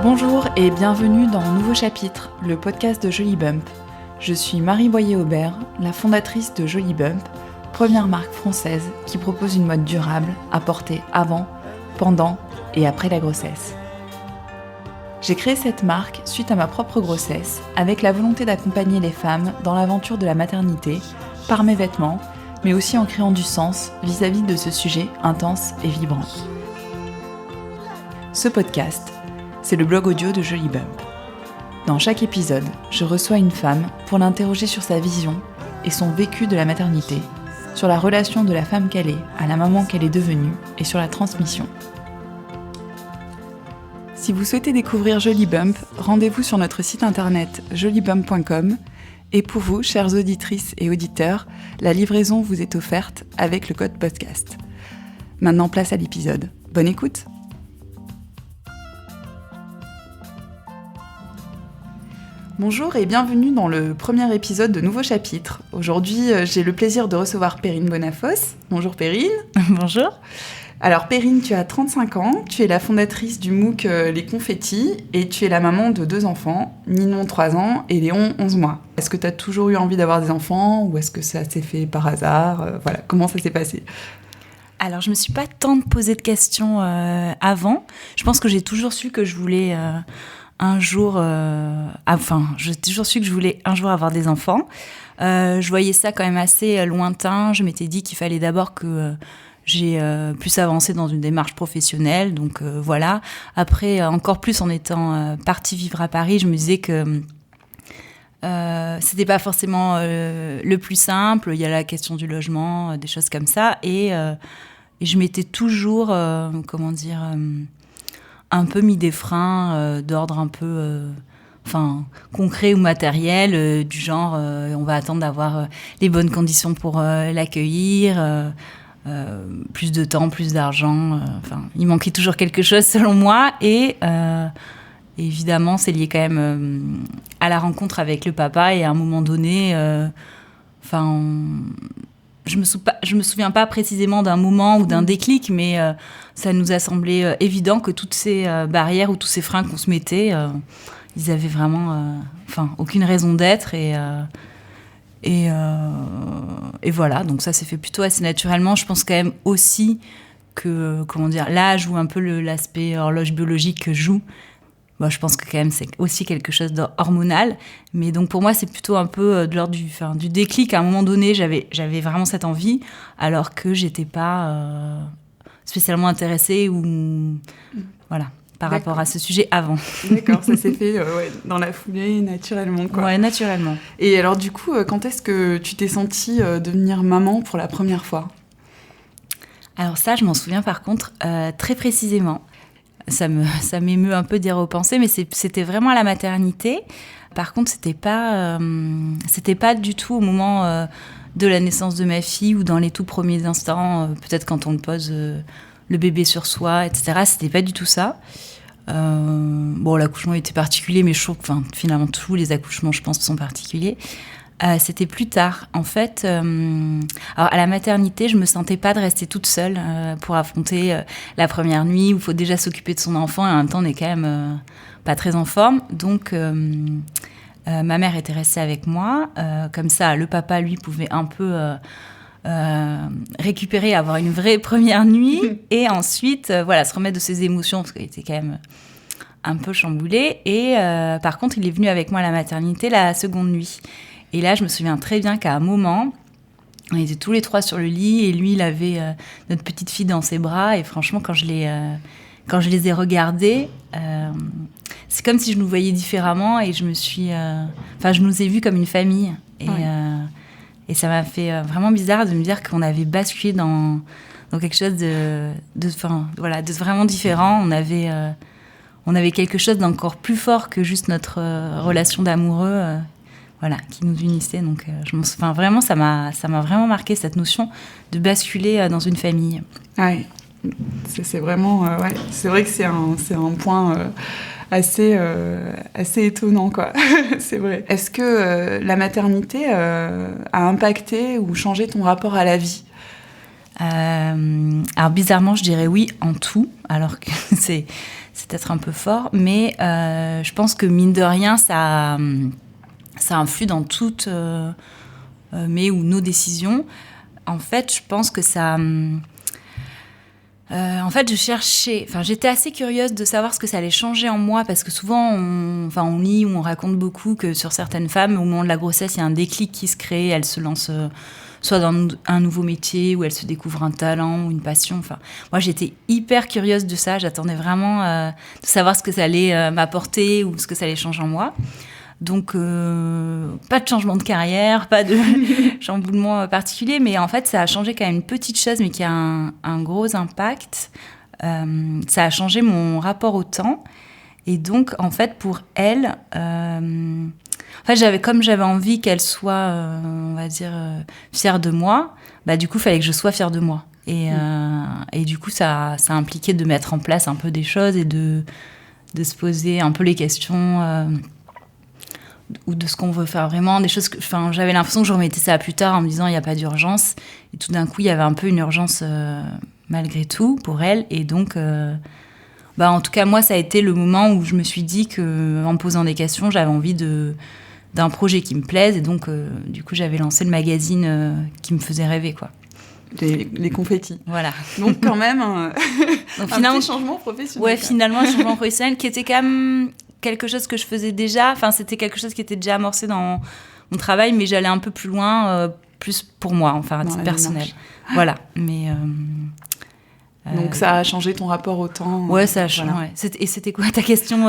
Bonjour et bienvenue dans Nouveau Chapitre, le podcast de Joli Bump. Je suis Marie Boyer-Aubert, la fondatrice de Joli Bump, première marque française qui propose une mode durable à porter avant, pendant et après la grossesse. J'ai créé cette marque suite à ma propre grossesse, avec la volonté d'accompagner les femmes dans l'aventure de la maternité, par mes vêtements, mais aussi en créant du sens vis-à-vis de ce sujet intense et vibrant. Ce podcast, c'est le blog audio de Joli Bump. Dans chaque épisode, je reçois une femme pour l'interroger sur sa vision et son vécu de la maternité, sur la relation de la femme qu'elle est à la maman qu'elle est devenue et sur la transmission. Si vous souhaitez découvrir Joli Bump, rendez-vous sur notre site internet jolibump.com et pour vous, chères auditrices et auditeurs, la livraison vous est offerte avec le code podcast. Maintenant, place à l'épisode. Bonne écoute! Bonjour et bienvenue dans le premier épisode de Nouveau Chapitre. Aujourd'hui, j'ai le plaisir de recevoir Perrine Bonafos. Bonjour Perrine. Bonjour. Alors Perrine, tu as 35 ans, tu es la fondatrice du MOOC Les Confettis et tu es la maman de 2 enfants, Ninon 3 ans et Léon 11 mois. Est-ce que tu as toujours eu envie d'avoir des enfants ou est-ce que ça s'est fait par hasard ? Voilà, comment ça s'est passé ? Alors, je me suis pas tant posé de questions avant. Je pense que j'ai toujours su que je voulais j'ai toujours su que je voulais un jour avoir des enfants. Je voyais ça quand même assez lointain. Je m'étais dit qu'il fallait d'abord que j'ai plus avancé dans une démarche professionnelle. Donc voilà. Après, encore plus en étant partie vivre à Paris, je me disais que c'était pas forcément le plus simple. Il y a la question du logement, des choses comme ça. Et je m'étais toujours, un peu mis des freins d'ordre un peu concret ou matériel, du genre on va attendre d'avoir les bonnes conditions pour l'accueillir, plus de temps, plus d'argent. Il manquait toujours quelque chose selon moi. Et évidemment, c'est lié quand même à la rencontre avec le papa. Et à un moment donné, je me souviens pas précisément d'un moment ou d'un déclic, mais ça nous a semblé évident que toutes ces barrières ou tous ces freins qu'on se mettait, ils avaient vraiment aucune raison d'être. Et voilà, donc ça s'est fait plutôt assez naturellement. Je pense quand même aussi que, l'âge ou un peu l'aspect horloge biologique que joue. Je pense que quand même c'est aussi quelque chose d'hormonal, mais donc pour moi c'est plutôt un peu de l'ordre du déclic. À un moment donné, j'avais vraiment cette envie, alors que j'étais pas spécialement intéressée par rapport à ce sujet avant. D'accord, ça s'est fait dans la foulée, naturellement, quoi. Ouais, naturellement. Et alors du coup, quand est-ce que tu t'es sentie devenir maman pour la première fois ? Alors ça, je m'en souviens par contre très précisément. Ça m'émeut un peu d'y repenser, mais c'était vraiment à la maternité. Par contre, c'était pas du tout au moment de la naissance de ma fille ou dans les tout premiers instants, peut-être quand on pose le bébé sur soi, etc. C'était pas du tout ça. L'accouchement était particulier, mais je trouve que finalement tous les accouchements, je pense, sont particuliers. C'était plus tard. En fait, alors à la maternité, je me sentais pas de rester toute seule pour affronter la première nuit où il faut déjà s'occuper de son enfant et en même temps on est quand même pas très en forme. Donc ma mère était restée avec moi. Comme ça, le papa, lui, pouvait un peu récupérer, avoir une vraie première nuit et ensuite se remettre de ses émotions parce qu'il était quand même un peu chamboulé. Et par contre, il est venu avec moi à la maternité la seconde nuit. Et là, je me souviens très bien qu'à un moment, on était tous les 3 sur le lit et lui, il avait notre petite fille dans ses bras. Et franchement, quand je les ai regardés, c'est comme si je nous voyais différemment et je nous ai vus comme une famille. Et ça m'a fait vraiment bizarre de me dire qu'on avait basculé dans quelque chose de vraiment différent. On avait quelque chose d'encore plus fort que juste notre relation d'amoureux. Qui nous unissait. Donc, vraiment, ça m'a vraiment marqué cette notion de basculer dans une famille. Ouais, c'est vraiment, c'est vrai que c'est un point assez étonnant, quoi. C'est vrai. Est-ce que la maternité a impacté ou changé ton rapport à la vie ? Alors bizarrement, je dirais oui en tout, alors que c'est peut-être un peu fort, mais je pense que mine de rien, ça influe dans toutes mes ou nos décisions. En fait, je pense que ça... en fait, j'étais assez curieuse de savoir ce que ça allait changer en moi, parce que souvent, on lit ou on raconte beaucoup que sur certaines femmes, au moment de la grossesse, il y a un déclic qui se crée, elles se lancent soit dans un nouveau métier, ou elles se découvrent un talent ou une passion. Enfin, moi, j'étais hyper curieuse de ça. J'attendais vraiment de savoir ce que ça allait m'apporter ou ce que ça allait changer en moi. Donc, pas de changement de carrière, pas de chamboulement particulier, mais en fait, ça a changé quand même une petite chose, mais qui a un gros impact. Ça a changé mon rapport au temps. Et donc, en fait, pour elle, j'avais envie qu'elle soit, on va dire, fière de moi, bah, du coup, il fallait que je sois fière de moi. Et du coup, ça a impliqué de mettre en place un peu des choses et de se poser un peu les questions... ou de ce qu'on veut faire vraiment, des choses que... Enfin, j'avais l'impression que je remettais ça plus tard en me disant il n'y a pas d'urgence. Et tout d'un coup, il y avait un peu une urgence malgré tout pour elle. Et donc, en tout cas, moi, ça a été le moment où je me suis dit qu'en me posant des questions, j'avais envie d'un projet qui me plaise. Et donc, du coup, j'avais lancé le magazine qui me faisait rêver, quoi. Les confettis. Voilà. Donc, quand même, un petit changement professionnel. Ouais, finalement, un changement professionnel qui était quand même... quelque chose que je faisais déjà, enfin c'était quelque chose qui était déjà amorcé dans mon travail, mais j'allais un peu plus loin, plus pour moi, enfin à titre personnel. Voilà, mais... Donc ça a changé ton rapport au temps. Ouais, ça a changé. Voilà. Ouais. Et c'était quoi ta question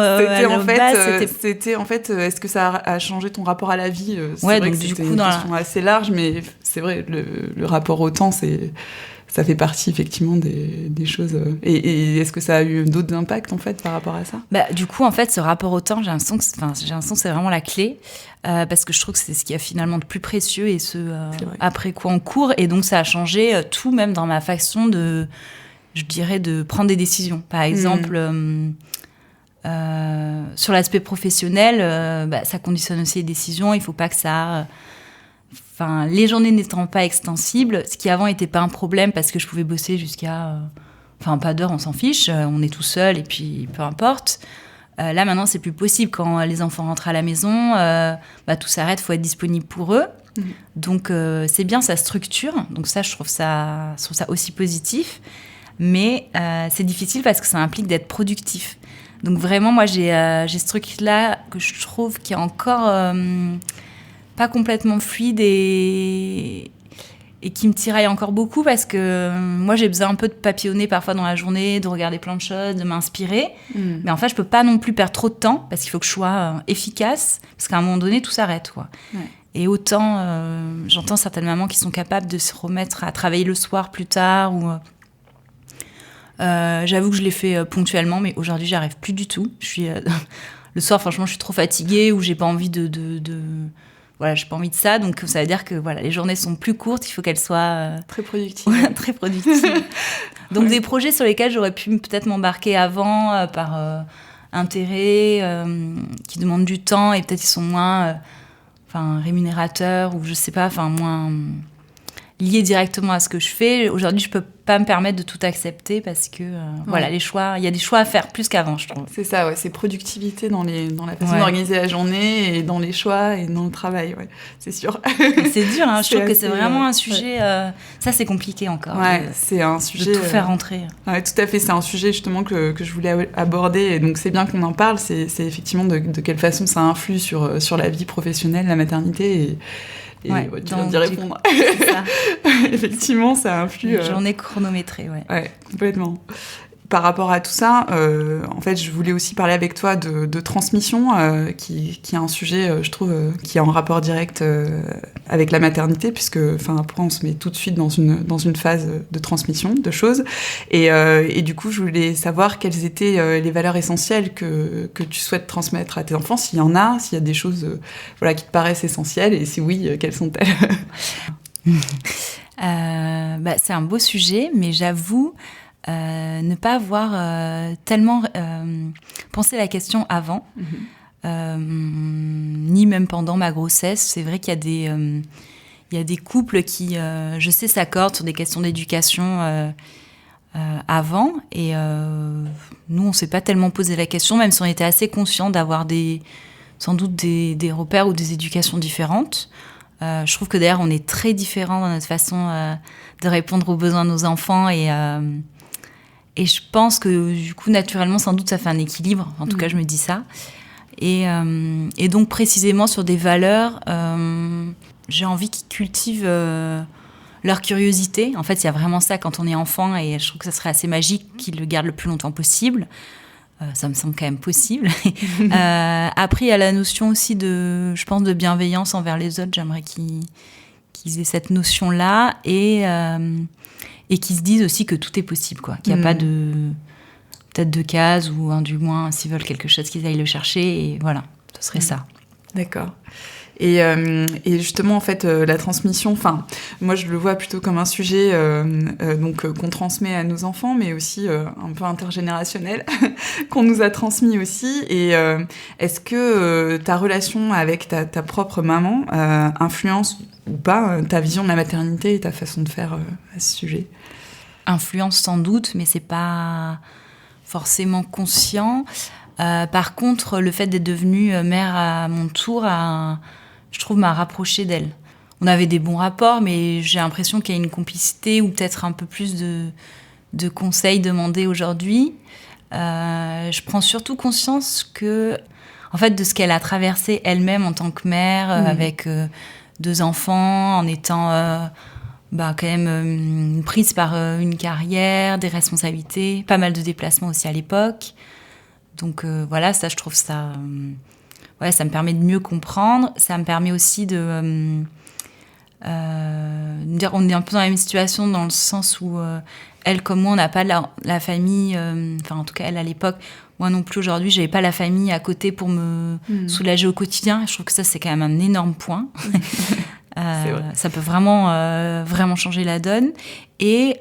C'était en fait, est-ce que ça a changé ton rapport à la vie? C'est ouais, vrai donc que du c'était coup, une question assez large, mais c'est vrai, le rapport au temps, ça fait partie effectivement des choses. Et est-ce que ça a eu d'autres impacts en fait par rapport à ça? Du coup, en fait, ce rapport au temps, j'ai l'impression que c'est vraiment la clé, parce que je trouve que c'est ce qui est finalement de plus précieux et après quoi on court. Et donc ça a changé tout, même dans ma façon de prendre des décisions. Par exemple, sur l'aspect professionnel, ça conditionne aussi les décisions. Il faut pas que ça... les journées n'étant pas extensibles, ce qui avant n'était pas un problème parce que je pouvais bosser jusqu'à... pas d'heure, on s'en fiche, on est tout seul et puis peu importe. Là, maintenant, c'est plus possible. Quand les enfants rentrent à la maison, tout s'arrête, il faut être disponible pour eux. Donc, c'est bien, ça structure. Donc ça, je trouve ça aussi positif. Mais c'est difficile parce que ça implique d'être productif. Donc vraiment, moi, j'ai ce truc-là que je trouve qui est encore... pas complètement fluide et qui me tiraille encore beaucoup parce que moi j'ai besoin un peu de papillonner parfois dans la journée, de regarder plein de choses, de m'inspirer. Mais en fait je peux pas non plus perdre trop de temps parce qu'il faut que je sois efficace parce qu'à un moment donné tout s'arrête, quoi. Ouais. Et autant j'entends certaines mamans qui sont capables de se remettre à travailler le soir plus tard ou j'avoue que je l'ai fait ponctuellement, mais aujourd'hui j'y arrive plus du tout. Je suis le soir, franchement je suis trop fatiguée ou j'ai pas envie voilà, j'ai pas envie de ça, donc ça veut dire que voilà, les journées sont plus courtes, il faut qu'elles soient... très productives. Très productives. Donc des projets sur lesquels j'aurais pu peut-être m'embarquer avant par intérêt, qui demandent du temps et peut-être ils sont moins rémunérateurs ou je sais pas, moins liés directement à ce que je fais. Aujourd'hui, je peux pas me permettre de tout accepter parce que voilà, les choix, il y a des choix à faire plus qu'avant, je trouve. C'est ça, ouais, c'est productivité dans la façon d'organiser la journée et dans les choix et dans le travail, ouais, c'est sûr. C'est dur, hein, je trouve que c'est vraiment un sujet, ça c'est compliqué encore. Ouais, c'est un sujet... De tout faire rentrer. Ouais, tout à fait, c'est un sujet justement que je voulais aborder et donc c'est bien qu'on en parle, c'est effectivement de quelle façon ça influe sur la vie professionnelle, la maternité et tu viens d'y répondre. C'est ça. Effectivement, ça influe. Une journée chronométrée, ouais. Ouais, complètement. Par rapport à tout ça, en fait, je voulais aussi parler avec toi de transmission, qui est un sujet, je trouve, qui est en rapport direct avec la maternité, puisque, après, on se met tout de suite dans une phase de transmission de choses. Et du coup, je voulais savoir quelles étaient les valeurs essentielles que tu souhaites transmettre à tes enfants, s'il y en a, s'il y a des choses qui te paraissent essentielles, et si oui, quelles sont-elles? C'est un beau sujet, mais j'avoue... ne pas avoir tellement pensé la question avant, ni même pendant ma grossesse. C'est vrai qu'il y il y a des couples qui, je sais, s'accordent sur des questions d'éducation avant. Et nous, on ne s'est pas tellement posé la question, même si on était assez conscients d'avoir sans doute des repères ou des éducations différentes. Je trouve que d'ailleurs, on est très différents dans notre façon de répondre aux besoins de nos enfants. Et je pense que du coup, naturellement, sans doute, ça fait un équilibre. En tout cas, je me dis ça. Et donc, précisément sur des valeurs, j'ai envie qu'ils cultivent leur curiosité. En fait, il y a vraiment ça quand on est enfant, et je trouve que ça serait assez magique qu'ils le gardent le plus longtemps possible. Ça me semble quand même possible. Après, il y a la notion aussi je pense, de bienveillance envers les autres. J'aimerais qu'ils aient cette notion-là et qu'ils se disent aussi que tout est possible, quoi. Qu'il n'y a pas peut-être de cases, ou du moins, s'ils veulent quelque chose, qu'ils aillent le chercher. Et voilà, ce serait ça. D'accord. Et justement, en fait, la transmission, moi, je le vois plutôt comme un sujet qu'on transmet à nos enfants, mais aussi un peu intergénérationnel, qu'on nous a transmis aussi. Et est-ce que ta relation avec ta propre maman influence ou pas ta vision de la maternité et ta façon de faire à ce sujet ? Influence sans doute, mais c'est pas forcément conscient. Par contre, le fait d'être devenue mère à mon tour je trouve, m'a rapprochée d'elle. On avait des bons rapports, mais j'ai l'impression qu'il y a une complicité, ou peut-être un peu plus de conseils demandés aujourd'hui. Je prends surtout conscience en fait, de ce qu'elle a traversé elle-même en tant que mère, avec 2 enfants, en étant quand même prise par une carrière, des responsabilités, pas mal de déplacements aussi à l'époque. Donc voilà, ça, je trouve ça... ça me permet de mieux comprendre. Ça me permet aussi de dire, on est un peu dans la même situation, dans le sens où elle comme moi, on n'a pas la famille, en tout cas elle à l'époque, moi non plus aujourd'hui, j'avais pas la famille à côté pour me soulager au quotidien. Je trouve que ça, c'est quand même un énorme point. Ça peut vraiment changer la donne. Et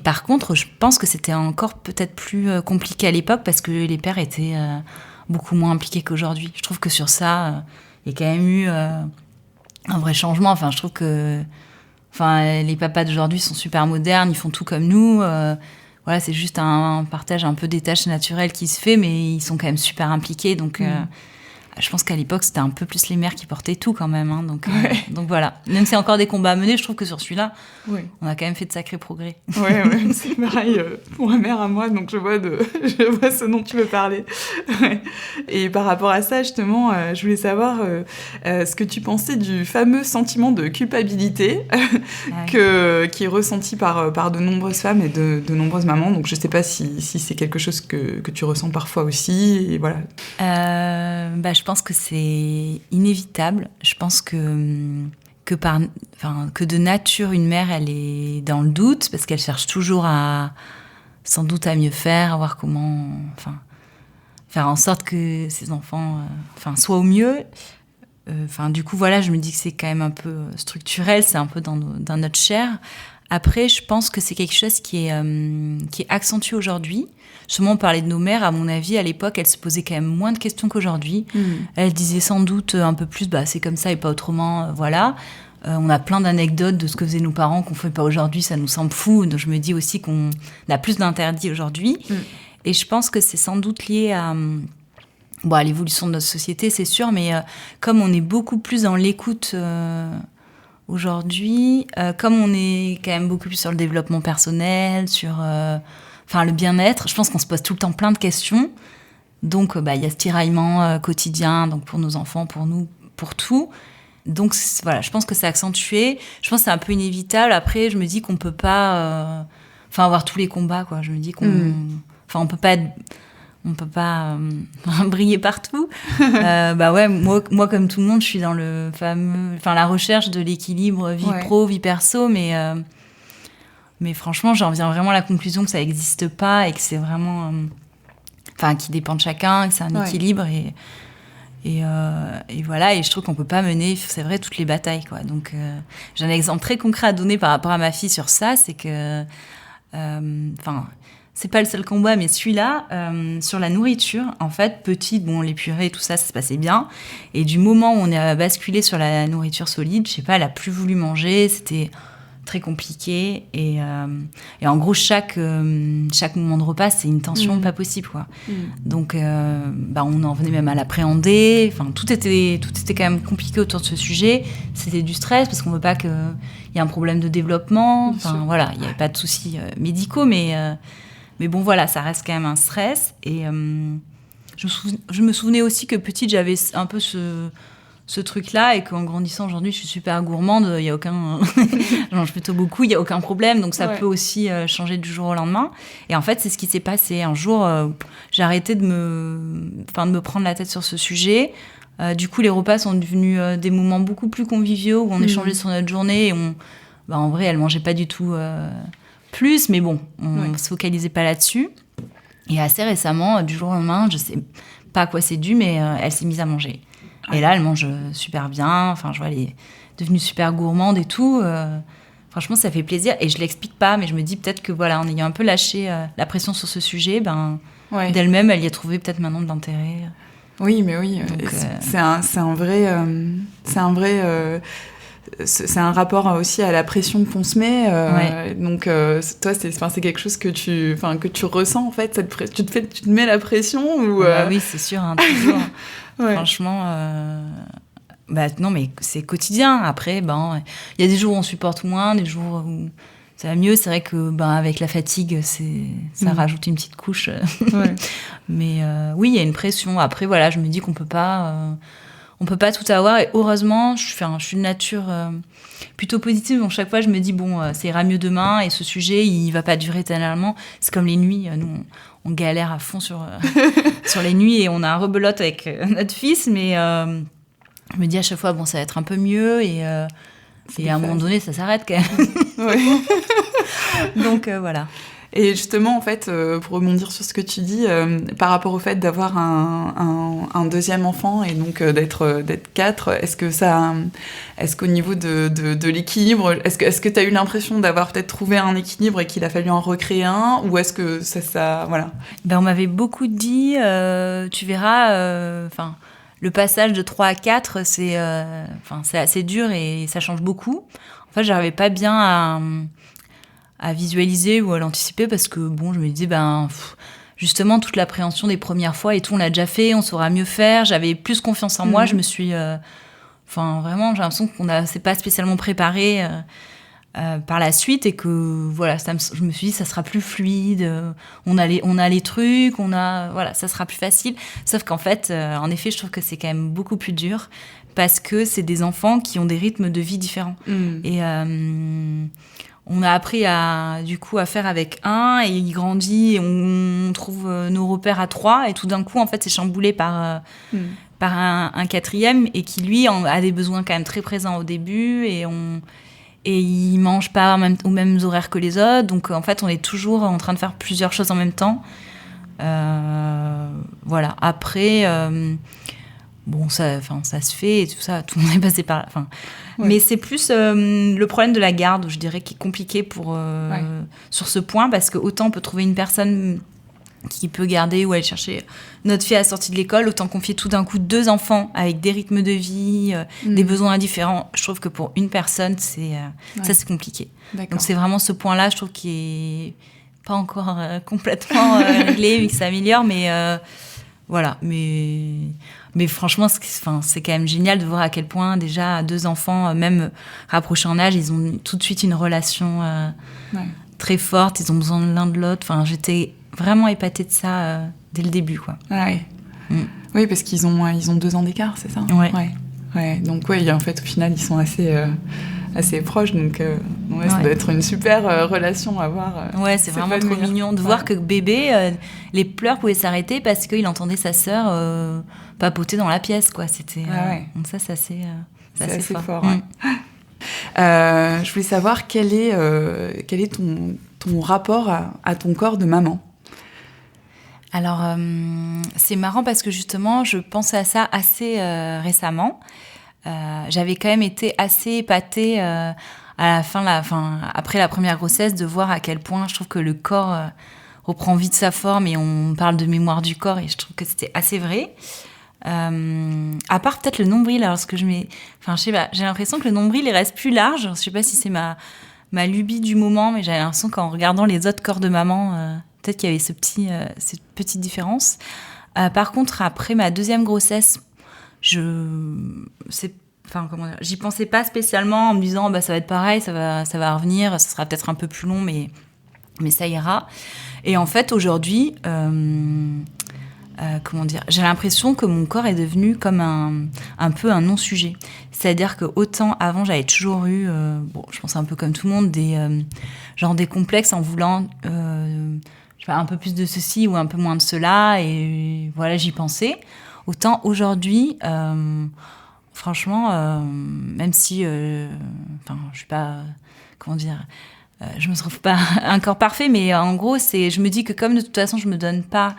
par contre, je pense que c'était encore peut-être plus compliqué à l'époque, parce que les pères étaient beaucoup moins impliqués qu'aujourd'hui. Je trouve que sur ça, il y a quand même eu un vrai changement. Je trouve que les papas d'aujourd'hui sont super modernes, ils font tout comme nous. C'est juste un partage un peu des tâches naturelles qui se fait, mais ils sont quand même super impliqués. Donc, je pense qu'à l'époque, c'était un peu plus les mères qui portaient tout quand même. Donc voilà. Même s'il y a encore des combats à mener, je trouve que sur celui-là, on a quand même fait de sacrés progrès. Ouais, c'est pareil pour ma mère à moi, donc je vois ce dont tu veux parler. Et par rapport à ça, justement, je voulais savoir ce que tu pensais du fameux sentiment de culpabilité qui est ressenti par de nombreuses femmes et de nombreuses mamans. Donc je ne sais pas si c'est quelque chose que tu ressens parfois aussi. Et voilà. Je pense que c'est inévitable. Je pense que de nature, une mère, elle est dans le doute, parce qu'elle cherche toujours sans doute à mieux faire, à voir comment, faire en sorte que ses enfants, soient au mieux. Du coup, voilà, je me dis que c'est quand même un peu structurel, c'est un peu dans notre chair. Après, je pense que c'est quelque chose qui est accentué aujourd'hui. Justement, on parlait de nos mères, à mon avis, à l'époque, elles se posaient quand même moins de questions qu'aujourd'hui. Elles disaient sans doute un peu plus, c'est comme ça et pas autrement, voilà. On a plein d'anecdotes de ce que faisaient nos parents qu'on ne fait pas aujourd'hui, ça nous semble fou. Donc je me dis aussi qu'on a plus d'interdits aujourd'hui. Et je pense que c'est sans doute lié à l'évolution de notre société, c'est sûr, mais comme on est beaucoup plus dans l'écoute aujourd'hui, comme on est quand même beaucoup plus sur le développement personnel, sur le bien-être, je pense qu'on se pose tout le temps plein de questions. Donc, y a ce tiraillement quotidien, donc pour nos enfants, pour nous, pour tout. Donc, voilà, je pense que c'est accentué. Je pense que c'est un peu inévitable. Après, je me dis qu'on peut pas avoir tous les combats, quoi. Je me dis on peut pas briller partout. Moi, comme tout le monde, je suis dans le fameux, la recherche de l'équilibre vie pro, vie perso, mais franchement, j'en viens vraiment à la conclusion que ça n'existe pas et que c'est vraiment, qui dépend de chacun, que c'est un équilibre et voilà. Et je trouve qu'on peut pas mener, c'est vrai, toutes les batailles, quoi. Donc, j'ai un exemple très concret à donner par rapport à ma fille sur ça, c'est que, c'est pas le seul combat, mais celui-là, sur la nourriture, en fait, petite, bon, les purées, tout ça, ça se passait bien. Et du moment où on a basculé sur la nourriture solide, je sais pas, elle a plus voulu manger, c'était très compliqué. Et en gros, chaque moment de repas, c'est une tension pas possible, quoi. Donc, on en venait même à l'appréhender. Enfin, tout était quand même compliqué autour de ce sujet. C'était du stress, parce qu'on veut pas qu'il y ait un problème de développement. Enfin, voilà, il n'y avait pas de soucis médicaux, mais bon, voilà, ça reste quand même un stress. Et je me souvenais aussi que petite, j'avais un peu ce truc-là, et qu'en grandissant aujourd'hui, je suis super gourmande. Il y a aucun, je mange plutôt beaucoup, il y a aucun problème. Donc ça peut aussi changer du jour au lendemain. Et en fait, c'est ce qui s'est passé. Un jour, j'ai arrêté de me prendre la tête sur ce sujet. Du coup, les repas sont devenus des moments beaucoup plus conviviaux où on échangeait sur notre journée. Et en vrai, elle mangeait pas du tout plus, mais bon, on se focalisait pas là-dessus. Et assez récemment, du jour au lendemain, je sais pas à quoi c'est dû, mais elle s'est mise à manger. Et là, elle mange super bien. Enfin, je vois, elle est devenue super gourmande et tout. Franchement, ça fait plaisir. Et je l'explique pas, mais je me dis peut-être que voilà, en ayant un peu lâché la pression sur ce sujet, d'elle-même, elle y a trouvé peut-être maintenant de l'intérêt. Oui, mais oui. Donc, c'est un vrai c'est un rapport aussi à la pression qu'on se met. Donc, toi, c'est quelque chose que tu ressens, en fait. Tu te mets la pression ou, Oui, c'est sûr, hein, toujours. Franchement, non, mais c'est quotidien. Après, il y a des jours où on supporte moins, des jours où ça va mieux. C'est vrai que avec la fatigue, ça rajoute une petite couche. Mais oui, il y a une pression. Après, voilà, je me dis qu'on peut pas tout avoir. Et heureusement, je suis de nature plutôt positive. Donc chaque fois, je me dis ça ira mieux demain. Et ce sujet, il va pas durer éternellement. C'est comme les nuits. Nous, on galère à fond sur les nuits et on a un rebelote avec notre fils. Mais je me dis à chaque fois, ça va être un peu mieux. Et à un moment donné, ça s'arrête quand même. Donc voilà. Et justement, en fait, pour rebondir sur ce que tu dis, par rapport au fait d'avoir un deuxième enfant et donc d'être 4, est-ce qu'au niveau de l'équilibre, est-ce que tu as eu l'impression d'avoir peut-être trouvé un équilibre et qu'il a fallu en recréer un, ou est-ce que ça voilà. On m'avait beaucoup dit, tu verras, le passage de 3 à 4, c'est assez dur et ça change beaucoup. En fait, j'arrivais pas bien à visualiser ou à l'anticiper parce que je me disais justement toute l'appréhension des premières fois et tout, on l'a déjà fait, on saura mieux faire. J'avais plus confiance en moi, je me suis vraiment, j'ai l'impression qu'on s'est pas spécialement préparé par la suite et que voilà, je me suis dit ça sera plus fluide, on a les trucs, ça sera plus facile. Sauf qu'en fait, en effet, je trouve que c'est quand même beaucoup plus dur parce que c'est des enfants qui ont des rythmes de vie différents. Et on a appris à faire avec un, et il grandit, et on trouve nos repères à 3, et tout d'un coup, en fait, c'est chamboulé par un quatrième, et qui, lui, a des besoins quand même très présents au début, et il mange pas aux mêmes horaires que les autres, donc en fait, on est toujours en train de faire plusieurs choses en même temps. Voilà. Après, ça se fait, et tout ça, tout le monde est passé par là. Mais c'est plus le problème de la garde, je dirais, qui est compliqué sur ce point, parce que autant on peut trouver une personne qui peut garder ou aller chercher notre fille à la sortie de l'école, autant confier tout d'un coup 2 enfants avec des rythmes de vie, des besoins différents. Je trouve que pour une personne, ça c'est compliqué. D'accord. Donc c'est vraiment ce point-là, je trouve, qui est pas encore complètement réglé, mais qui s'améliore, mais voilà. Mais franchement, c'est quand même génial de voir à quel point, déjà, 2 enfants, même rapprochés en âge, ils ont tout de suite une relation très forte. Ils ont besoin de l'un de l'autre. J'étais vraiment épatée de ça dès le début, quoi. Oui, parce qu'ils ont 2 ans d'écart, c'est ça ? Ouais. Donc, en fait, au final, ils sont assez proches. Donc, ça doit être une super relation à avoir. C'est vraiment trop mignon de voir que bébé, les pleurs pouvaient s'arrêter parce qu'il entendait sa sœur papoter dans la pièce, quoi. C'était, donc ça, c'est assez fort. Je voulais savoir quel est ton rapport à ton corps de maman. Alors, c'est marrant parce que justement, je pensais à ça assez récemment. J'avais quand même été assez épatée à la fin, après la première grossesse, de voir à quel point je trouve que le corps reprend vite sa forme et on parle de mémoire du corps, et je trouve que c'était assez vrai. À part peut-être le nombril, alors je sais pas, j'ai l'impression que le nombril il reste plus large. Je sais pas si c'est ma lubie du moment, mais j'avais l'impression qu'en regardant les autres corps de maman, peut-être qu'il y avait cette petite différence. Par contre, après ma deuxième grossesse, j'y pensais pas spécialement en me disant ça va être pareil, ça va revenir, ça sera peut-être un peu plus long, mais ça ira. Et en fait, aujourd'hui, j'ai l'impression que mon corps est devenu comme un peu un non-sujet. C'est-à-dire que autant avant, j'avais toujours eu, je pense un peu comme tout le monde, des complexes en voulant un peu plus de ceci ou un peu moins de cela, et voilà, j'y pensais. Autant aujourd'hui, franchement, même si, je suis pas, je me trouve pas un corps parfait, mais en gros, je me dis que comme de toute façon, je me donne pas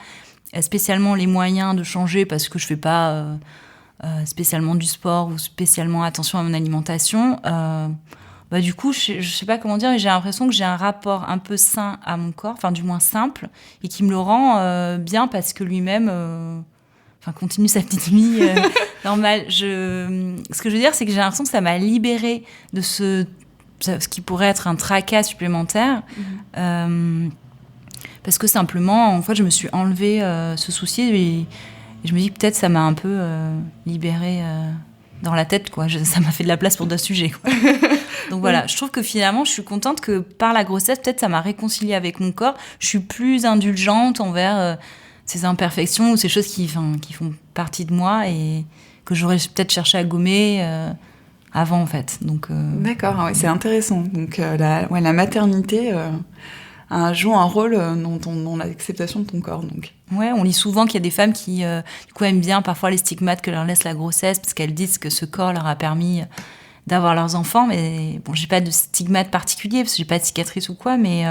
spécialement les moyens de changer parce que je fais pas spécialement du sport ou spécialement attention à mon alimentation, du coup, je sais pas comment dire, mais j'ai l'impression que j'ai un rapport un peu sain à mon corps, enfin du moins simple, et qui me le rend bien parce que lui-même continue sa petite vie normale. Ce que je veux dire, c'est que j'ai l'impression que ça m'a libérée de ce qui pourrait être un tracas supplémentaire. Parce que simplement, en fait, je me suis enlevée ce souci, et je me dis que peut-être ça m'a un peu libérée dans la tête, quoi. Ça m'a fait de la place pour d'autres sujets, quoi. Donc voilà, je trouve que finalement, je suis contente que par la grossesse, peut-être ça m'a réconciliée avec mon corps. Je suis plus indulgente envers ces imperfections ou ces choses qui font partie de moi et que j'aurais peut-être cherché à gommer avant, en fait. Donc, D'accord, ouais, c'est intéressant. Donc la maternité joue un rôle dans l'acceptation de ton corps. Donc. Ouais, on lit souvent qu'il y a des femmes qui du coup aiment bien parfois les stigmates que leur laisse la grossesse parce qu'elles disent que ce corps leur a permis d'avoir leurs enfants. Mais bon, j'ai pas de stigmate particulier parce que j'ai pas de cicatrice ou quoi, mais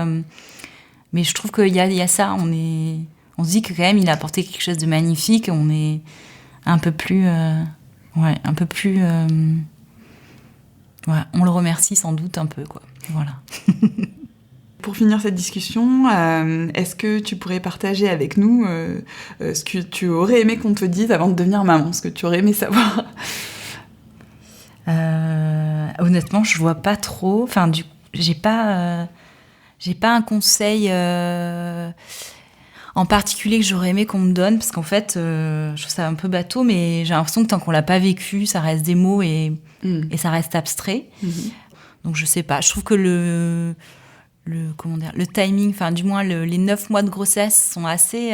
je trouve qu'il y a ça. On se dit que quand même il a apporté quelque chose de magnifique. On est un peu plus, on le remercie sans doute un peu, quoi. Voilà. Pour finir cette discussion, est-ce que tu pourrais partager avec nous ce que tu aurais aimé qu'on te dise avant de devenir maman, ce que tu aurais aimé savoir? Honnêtement, je vois pas trop. Enfin, j'ai pas un conseil en particulier que j'aurais aimé qu'on me donne, parce qu'en fait, je trouve ça un peu bateau, mais j'ai l'impression que tant qu'on l'a pas vécu, ça reste des mots et ça reste abstrait. Donc je sais pas. Je trouve que le timing, enfin du moins les 9 mois de grossesse sont assez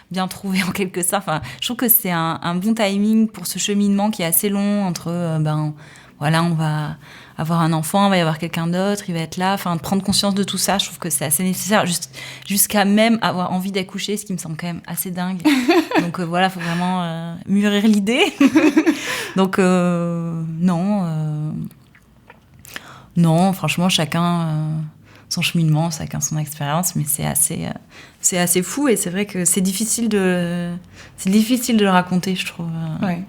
bien trouvés en quelque sorte. Enfin, je trouve que c'est un bon timing pour ce cheminement qui est assez long entre on va avoir un enfant, il va y avoir quelqu'un d'autre, il va être là. Enfin, de prendre conscience de tout ça, je trouve que c'est assez nécessaire, jusqu'à même avoir envie d'accoucher, ce qui me semble quand même assez dingue. Donc voilà, faut vraiment mûrir l'idée. Donc non, franchement, chacun son cheminement, chacun son expérience, mais c'est assez fou et c'est vrai que c'est difficile de le raconter, je trouve. Ouais.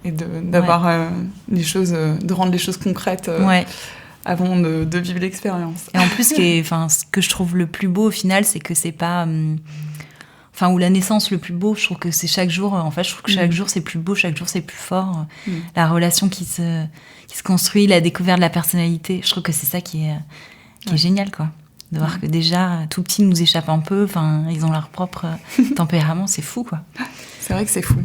Et d'avoir les choses, de rendre les choses concrètes avant de vivre l'expérience. Et en plus, ce que je trouve le plus beau au final, c'est que c'est pas... ou la naissance, le plus beau, je trouve que c'est chaque jour. En fait, je trouve que chaque jour, c'est plus beau, chaque jour, c'est plus fort. La relation qui se construit, la découverte de la personnalité. Je trouve que c'est ça qui est génial, quoi. De voir que déjà, tout petit nous échappe un peu. Enfin, ils ont leur propre tempérament. C'est fou, quoi. C'est vrai que c'est fou.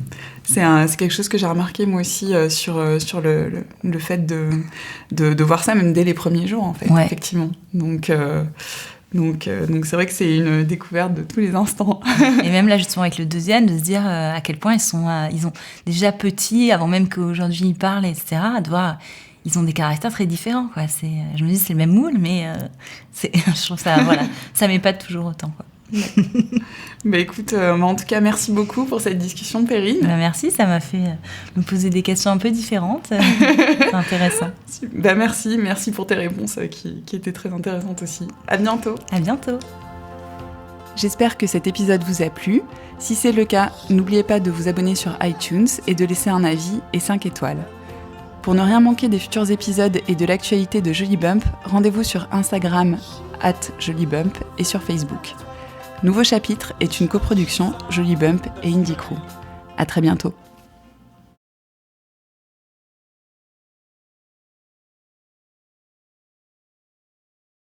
C'est quelque chose que j'ai remarqué, moi aussi, sur le fait de voir ça, même dès les premiers jours, en fait, effectivement. Donc c'est vrai que c'est une découverte de tous les instants. Et même là, justement, avec le deuxième, de se dire à quel point ils ont déjà petits, avant même qu'aujourd'hui ils parlent, etc., de voir, ils ont des caractères très différents, quoi. Je me dis, c'est le même moule, mais je trouve ça, ça m'épate toujours autant, quoi. Écoute, en tout cas, merci beaucoup pour cette discussion, Perrine. Merci, ça m'a fait me poser des questions un peu différentes. C'est intéressant. Merci pour tes réponses qui étaient très intéressantes aussi. À bientôt. À bientôt. J'espère que cet épisode vous a plu. Si c'est le cas, n'oubliez pas de vous abonner sur iTunes et de laisser un avis et 5 étoiles. Pour ne rien manquer des futurs épisodes et de l'actualité de Joli Bump, rendez-vous sur Instagram @jolibump et sur Facebook. Nouveau chapitre est une coproduction Joli Bump et Indie Crew. À très bientôt.